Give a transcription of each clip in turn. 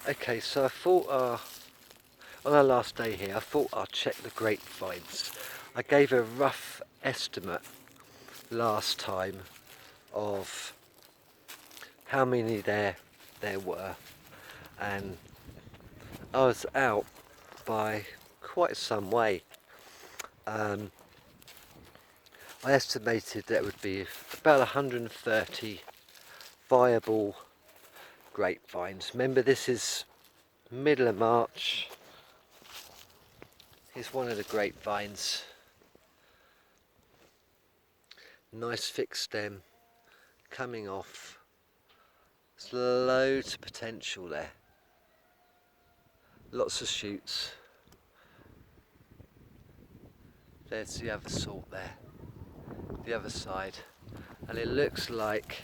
Okay, so I thought on our last day here, I thought I'd check the grapevines. I gave a rough estimate last time of how many there were, and I was out by quite some way. I estimated there would be about 130 viable grapevines. Remember, this is middle of March. Here's one of the grapevines. Nice thick stem coming off. There's loads of potential there. Lots of shoots. There's the other sort there, the other side, and it looks like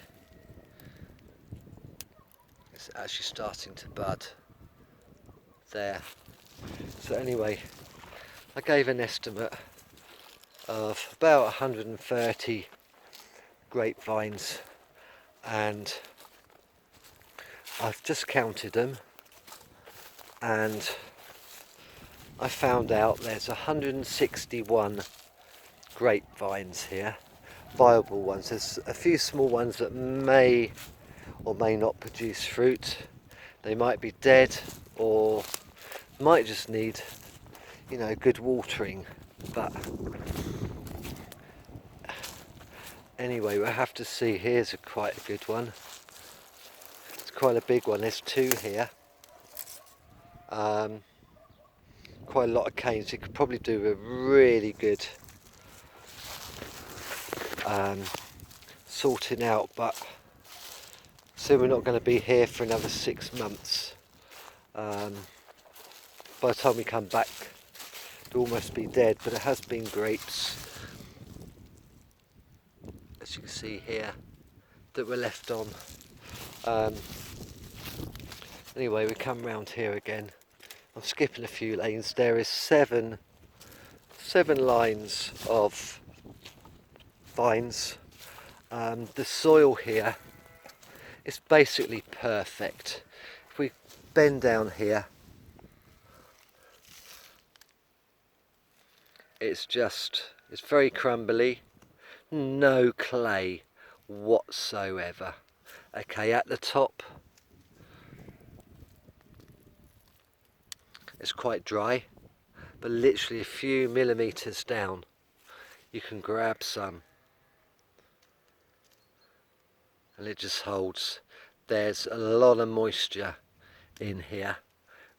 it's actually starting to bud there. So anyway, I gave an estimate of about 130 grapevines, and I've just counted them, and I found out there's 161 grapevines here, viable ones. There's a few small ones that may or may not produce fruit. They might be dead or might just need, you know, good watering. But anyway, we'll have to see. Here's quite a good one. It's quite a big one. There's two here. Quite a lot of canes. You could probably do a really good sorting out, but so we're not going to be here for another 6 months. By the time we come back, it'll almost be dead, but it has been grapes, as you can see here, that were left on. Anyway, we come round here again. I'm skipping a few lanes. There is seven lines of vines. The soil here is basically perfect. If we bend down here, it's very crumbly, no clay whatsoever. Okay, at the top it's quite dry, but literally a few millimeters down you can grab some, and it just holds. There's a lot of moisture in here.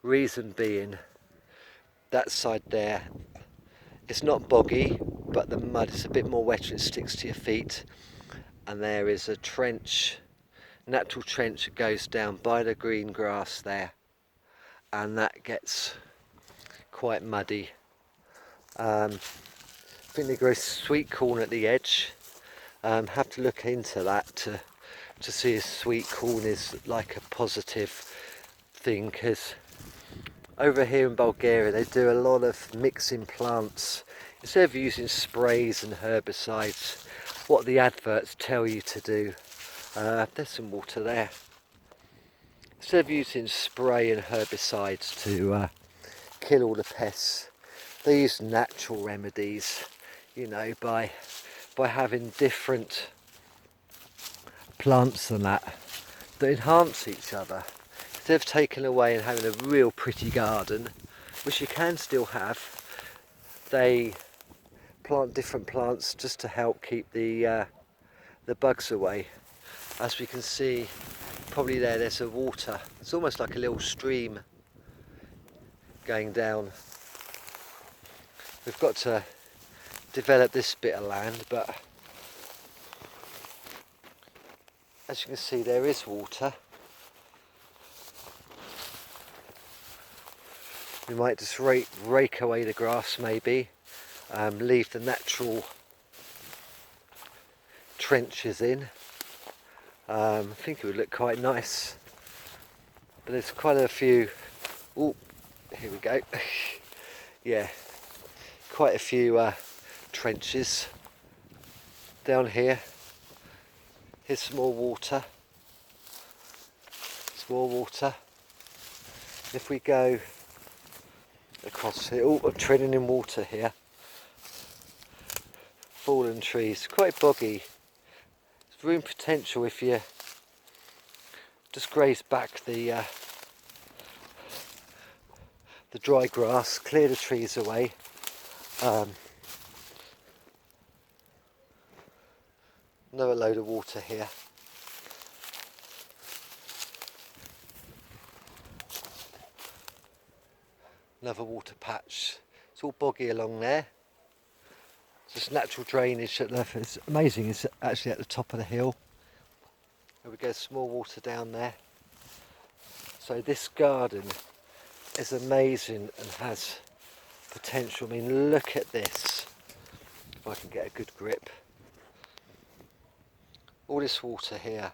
Reason being, that side there, it's not boggy, but the mud is a bit more wet and it sticks to your feet. And there is a trench, natural trench that goes down by the green grass there, and that gets quite muddy. I think they grow sweet corn at the edge. Have to look into that to see if sweet corn is like a positive thing, because over here in Bulgaria they do a lot of mixing plants. Instead of using sprays and herbicides, what the adverts tell you to do, there's some water there. Instead of using spray and herbicides to kill all the pests, they use natural remedies, you know, by having different plants and that enhance each other. Instead of taking away and having a real pretty garden, which you can still have, they plant different plants just to help keep the bugs away. As we can see, probably there's a water. It's almost like a little stream going down. We've got to develop this bit of land, but as you can see, there is water. We might just rake away the grass, maybe, leave the natural trenches in. I think it would look quite nice, but there's quite a few. Oh, here we go. Yeah, quite a few trenches down here. Here's some more water. Some more water. If we go across here, oh, I'm treading in water here. Fallen trees, quite boggy. There's room potential if you just graze back the dry grass, clear the trees away. Another load of water here. Another water patch. It's all boggy along there. Just natural drainage. It's amazing. It's actually at the top of the hill. There we go. Small water down there. So this garden is amazing and has potential. I mean, look at this. If I can get a good grip. All this water here.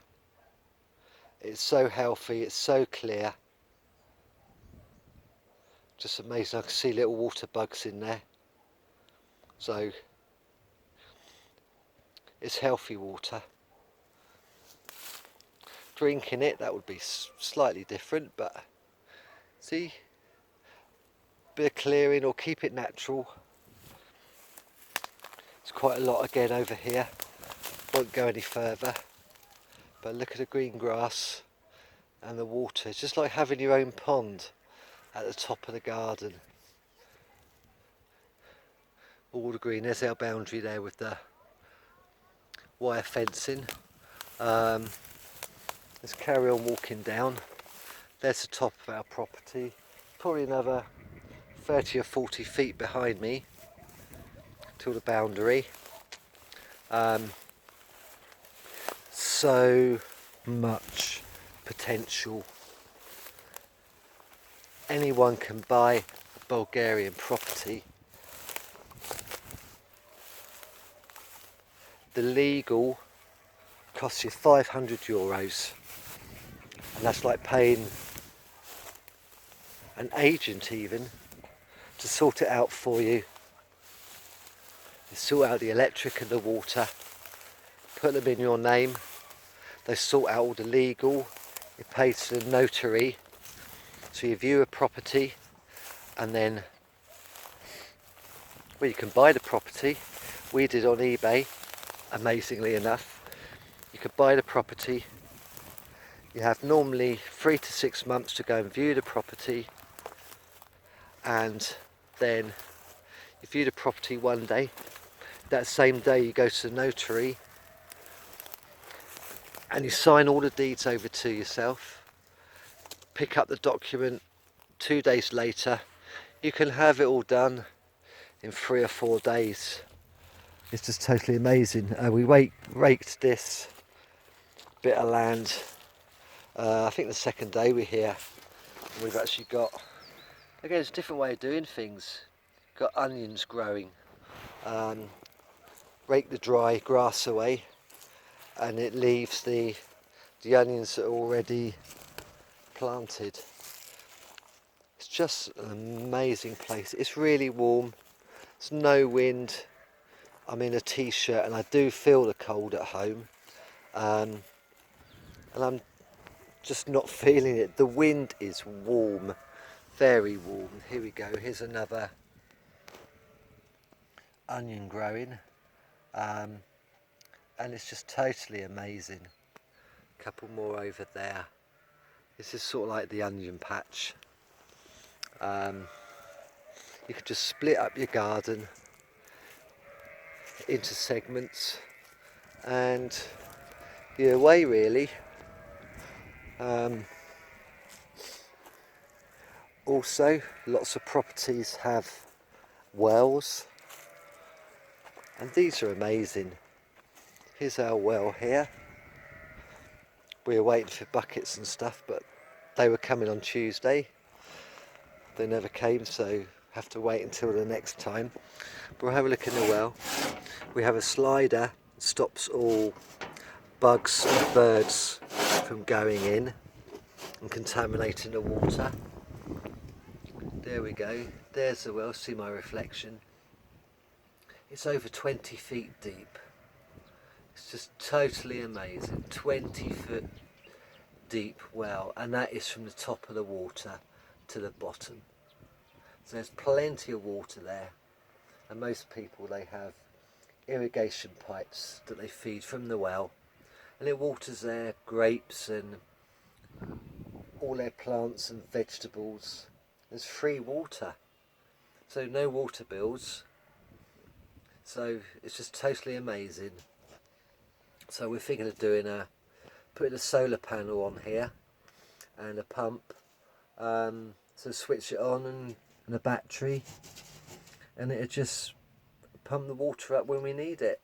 It's so healthy. It's so clear. Just amazing. I can see little water bugs in there. So it's healthy water. Drinking it, that would be slightly different, but see, bit of clearing or keep it natural. It's quite a lot again over here. Won't go any further, but look at the green grass and the water. It's just like having your own pond at the top of the garden. All the green. There's our boundary there with the wire fencing. Let's carry on walking down. There's the top of our property. Probably another 30 or 40 feet behind me till the boundary. So much potential. Anyone can buy a Bulgarian property. The legal costs you €500, and that's like paying an agent even to sort it out for you. They sort out the electric and the water, put them in your name, they sort out all the legal, it pays to the notary, so you view a property, and then, well, you can buy the property. We did on eBay, amazingly enough. You could buy the property. You have normally 3 to 6 months to go and view the property, and then you view the property one day. That same day you go to the notary and you sign all the deeds over to yourself, pick up the document 2 days later. You can have it all done in 3 or 4 days. It's just totally amazing. We raked this bit of land, I think the second day we're here. We've actually got, again, it's a different way of doing things. Got onions growing. Rake the dry grass away, and it leaves the onions that are already planted. It's just an amazing place. It's really warm. There's no wind. I'm in a t-shirt and I do feel the cold at home, and I'm just not feeling it. The wind is warm, very warm. Here we go. Here's another onion growing, and it's just totally amazing. A couple more over there. This is sort of like the onion patch. You could just split up your garden into segments and you're away really. Also, lots of properties have wells, and these are amazing. Here's our well here. We were waiting for buckets and stuff, but they were coming on Tuesday. They never came, so have to wait until the next time. But we'll have a look in the well. We have a slider that stops all bugs and birds from going in and contaminating the water. There we go. There's the well. See my reflection. It's over 20 feet deep. It's just totally amazing. 20 foot deep well, and that is from the top of the water to the bottom. So there's plenty of water there, and most people, they have irrigation pipes that they feed from the well, and it waters their grapes and all their plants and vegetables. There's free water, so no water bills. So it's just totally amazing. So we're thinking of putting a solar panel on here and a pump, so switch it on and a battery, and it'll just pump the water up when we need it.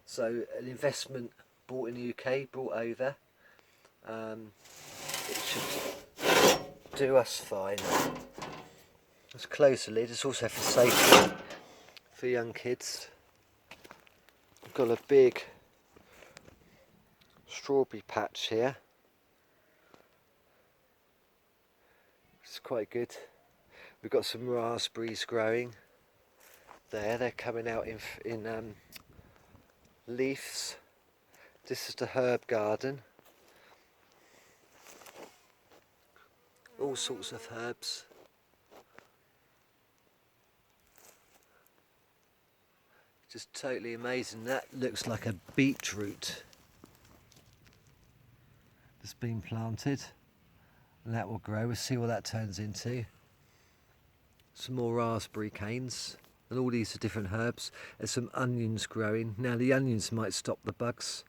So an investment bought in the UK, brought over. It should do us fine. Let's close the lid. It's also for safety for young kids. We've got a big strawberry patch here. It's quite good. We've got some raspberries growing there. They're coming out in leaves. This is the herb garden. All sorts of herbs. Just totally amazing. That looks like a beetroot that's been planted, and that will grow. We'll see what that turns into. Some more raspberry canes, and all these are different herbs. There's some onions growing. Now the onions might stop the bugs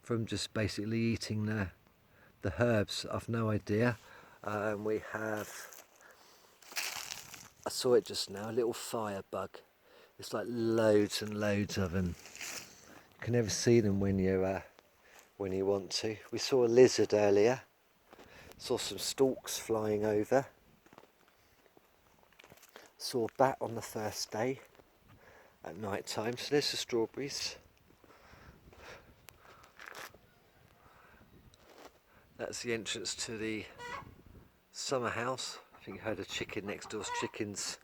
from just basically eating the herbs. I've no idea. We have, I saw it just now, a little firebug. It's like loads and loads of them. You can never see them when you want to. We saw a lizard earlier. Saw some storks flying over. Saw a bat on the first day at night time. So there's the strawberries. That's the entrance to the summer house. I think you heard a chicken next door's chickens.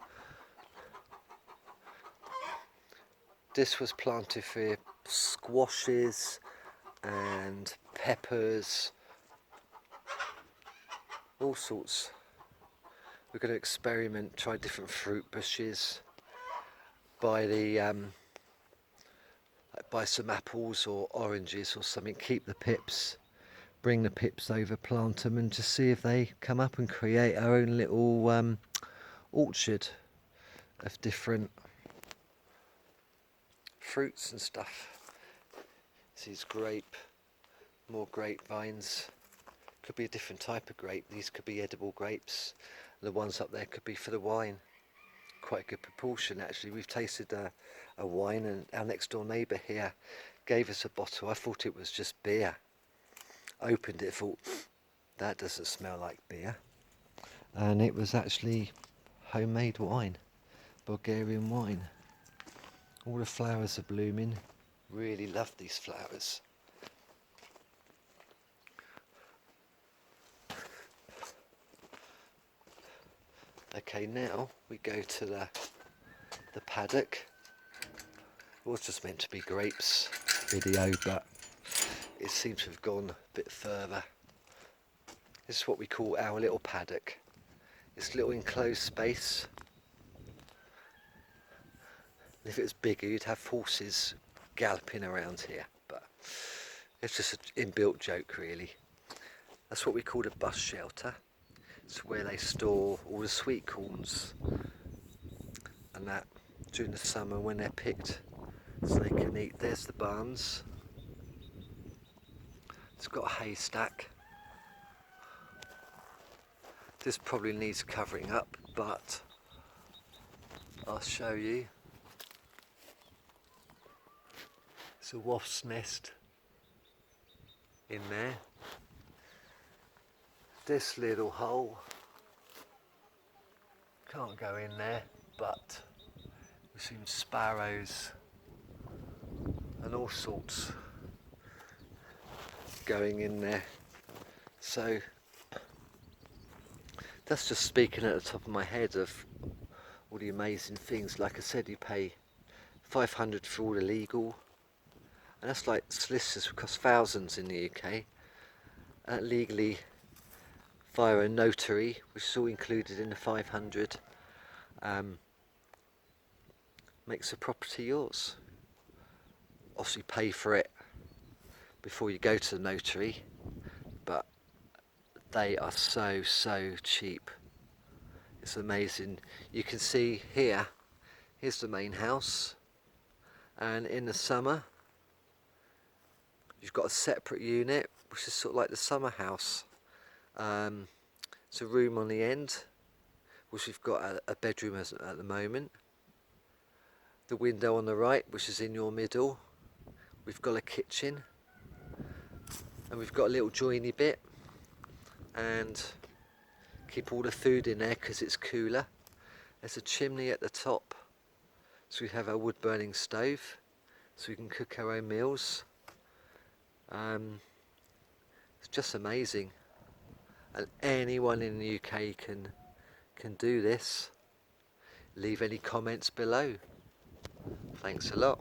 This was planted for squashes and peppers, all sorts. We're going to experiment, try different fruit bushes, buy some apples or oranges or something, keep the pips, bring the pips over, plant them, and just see if they come up and create our own little orchard of different fruits and stuff. These more grapevines. Could be a different type of grape. These could be edible grapes. The ones up there could be for the wine. Quite a good proportion actually. We've tasted a wine, and our next door neighbour here gave us a bottle. I thought it was just beer. Opened it, thought that doesn't smell like beer, and it was actually homemade wine, Bulgarian wine. All the flowers are blooming. Really love these flowers. Okay, now we go to the paddock. It was just meant to be grapes video, but it seems to have gone a bit further. This is what we call our little paddock. It's a little enclosed space. If it was bigger, you'd have horses galloping around here, but it's just an inbuilt joke really. That's what we call a bus shelter. It's where they store all the sweet corns and that during the summer when they're picked, so they can eat. There's the barns. It's got a haystack. This probably needs covering up, but I'll show you. It's a wasp's nest in there. This little hole, can't go in there, but we've seen sparrows and all sorts going in there. So that's just speaking at the top of my head of all the amazing things. Like I said, you pay $500 for all the legal, and that's like solicitors would cost thousands in the UK. Legally via a notary, which is all included in the 500, makes the property yours. Obviously pay for it before you go to the notary, but they are so cheap. It's amazing. You can see here, here's the main house, and in the summer you've got a separate unit which is sort of like the summer house. It's a room on the end, which we've got a bedroom at the moment. The window on the right, which is in your middle, we've got a kitchen, and we've got a little joiny bit, and keep all the food in there because it's cooler. There's a chimney at the top, so we have our wood burning stove, so we can cook our own meals. It's just amazing, and anyone in the UK can do this. Leave any comments below. Thanks a lot.